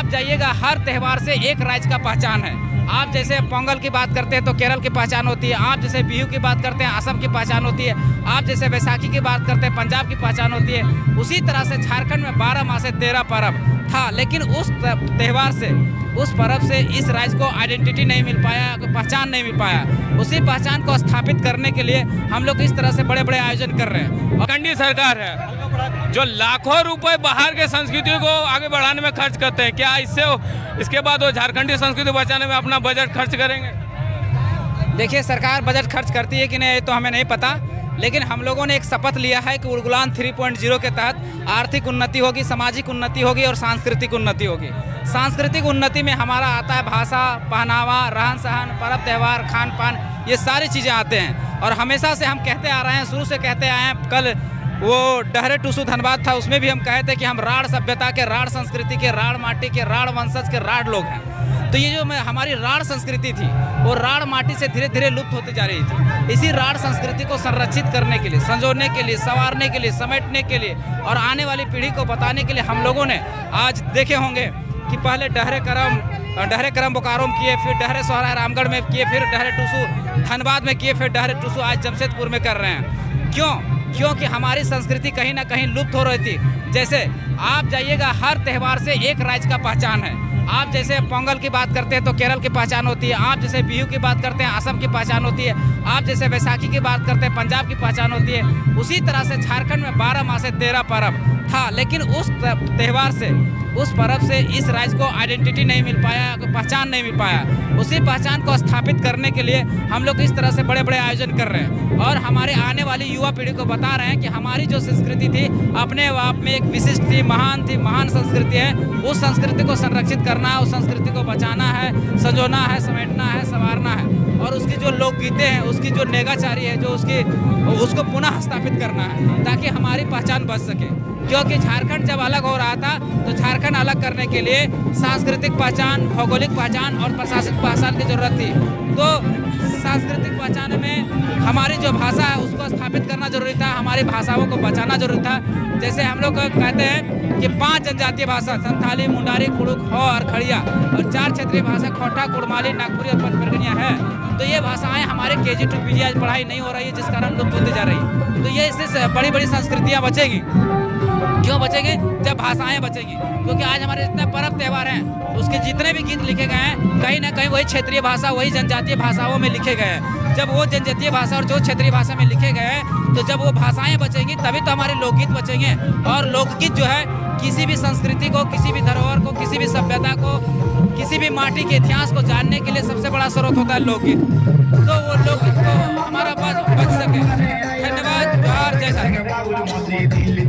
आप जाइएगा, हर त्यौहार से एक राज्य का पहचान है। आप जैसे पोंगल की बात करते हैं तो केरल की पहचान होती है, आप जैसे बिहू की बात करते हैं असम की पहचान होती है, आप जैसे बैसाखी की बात करते हैं पंजाब की पहचान होती है। उसी तरह से झारखंड में 12 माह से 13 पर्व था, लेकिन उस त्यौहार से, उस पर्व से इस राज्य को आइडेंटिटी नहीं मिल पाया, पहचान नहीं मिल पाया। उसी पहचान को स्थापित करने के लिए हम लोग इस तरह से बड़े बड़े आयोजन कर रहे हैं। झारखंडी सरकार है जो लाखों रुपए बाहर के संस्कृति को आगे बढ़ाने में खर्च करते हैं, क्या इसके बाद वो झारखंडी संस्कृति बचाने में अपना बजट खर्च करेंगे? देखिए, सरकार बजट खर्च करती है कि नहीं तो हमें नहीं पता, लेकिन हम लोगों ने एक शपथ लिया है कि उड़गुलान 3.0 के तहत आर्थिक उन्नति होगी, सामाजिक उन्नति होगी और सांस्कृतिक उन्नति होगी। सांस्कृतिक उन्नति में हमारा आता है भाषा, पहनावा, रहन सहन, पर्व त्यौहार, खान पान, ये सारी चीज़ें आते हैं। और हमेशा से हम कहते आ रहे हैं, शुरू से कहते आए हैं। कल वो डहरे टूसू धनबाद था, उसमें भी हम कहे थे कि हम राढ़ सभ्यता के, राढ़ संस्कृति के, राढ़ माटी के, राढ़ वंशज के राढ़ लोग हैं। तो ये जो हमारी राढ़ संस्कृति थी, वो राढ़ माटी से धीरे धीरे लुप्त होती जा रही थी। इसी राढ़ संस्कृति को संरक्षित करने के लिए, संजोने के लिए, संवारने के लिए, समेटने के लिए और आने वाली पीढ़ी को बताने के लिए हम लोगों ने आज देखे होंगे कि पहले डहरे करम बोकारो में किए, फिर डहरे सोहरा रामगढ़ में किए, फिर डहरे टूसू धनबाद में किए, फिर डहरे टूसू आज जमशेदपुर में कर रहे हैं। क्योंकि हमारी संस्कृति कहीं ना कहीं लुप्त हो रही थी। जैसे आप जाइएगा, हर त्यौहार से एक राज्य का पहचान है। आप जैसे पोंगल की बात करते हैं तो केरल की पहचान होती है, आप जैसे बिहू की बात करते हैं असम की पहचान होती है, आप जैसे बैसाखी की बात करते हैं पंजाब की पहचान होती है। उसी तरह से झारखंड में 12 माह से 13 पर्व था, लेकिन उस त्यौहार से, उस पर्व से इस राज्य को आइडेंटिटी नहीं मिल पाया, पहचान नहीं मिल पाया। उसी पहचान को स्थापित करने के लिए हम लोग इस तरह से बड़े बड़े आयोजन कर रहे हैं और हमारे आने वाली युवा पीढ़ी को बता रहे हैं कि हमारी जो संस्कृति थी अपने आप में एक विशिष्ट थी, महान संस्कृति है। उस संस्कृति को संरक्षित करना है, उस संस्कृति को बचाना है, संजोना है, समेटना है, संवारना है और उसकी जो लोकगीतें हैं, उसकी जो नेगाचारी है, जो उसको पुनः स्थापित करना है ताकि हमारी पहचान बच सके। क्योंकि झारखंड जब अलग हो रहा था तो झारखंड अलग करने के लिए सांस्कृतिक पहचान, भौगोलिक पहचान और प्रशासनिक पहचान की जरूरत थी। तो सांस्कृतिक पहचान में हमारी जो भाषा है उसको स्थापित करना जरूरी था, हमारी भाषाओं को बचाना जरूरी था। जैसे हम लोग कहते हैं कि 5 जनजातीय भाषा, संथाली, मुंडारी, कुड़ुक, हो और खड़िया और 4 क्षेत्रीय भाषा खोटा, कुड़माली, नागपुरी और पंचपर्गनिया है। तो ये भाषाएं हमारे KG to PG आज पढ़ाई नहीं हो रही है, जिस कारण लुप्त होती जा रही है। तो ये इससे बड़ी बड़ी संस्कृतियाँ बचेगी। क्यों बचेगी? जब भाषाएं बचेगी। क्योंकि आज हमारे जितने पर्व त्यौहार हैं उसके जितने भी गीत लिखे गए हैं कहीं ना कहीं वही क्षेत्रीय भाषा, वही जनजातीय भाषाओं में लिखे गए हैं। जब वो जनजातीय भाषा और जो क्षेत्रीय भाषा में लिखे गए हैं तो जब वो भाषाएं बचेंगी तभी तो हमारे लोकगीत बचेंगे। और लोकगीत जो है किसी भी संस्कृति को, किसी भी धरोहर को, किसी भी सभ्यता को, किसी भी माटी के इतिहास को जानने के लिए सबसे बड़ा स्रोत होता है लोकगीत। तो वो लोकगीत को हमारा बच सके। धन्यवाद। जय झारखंड।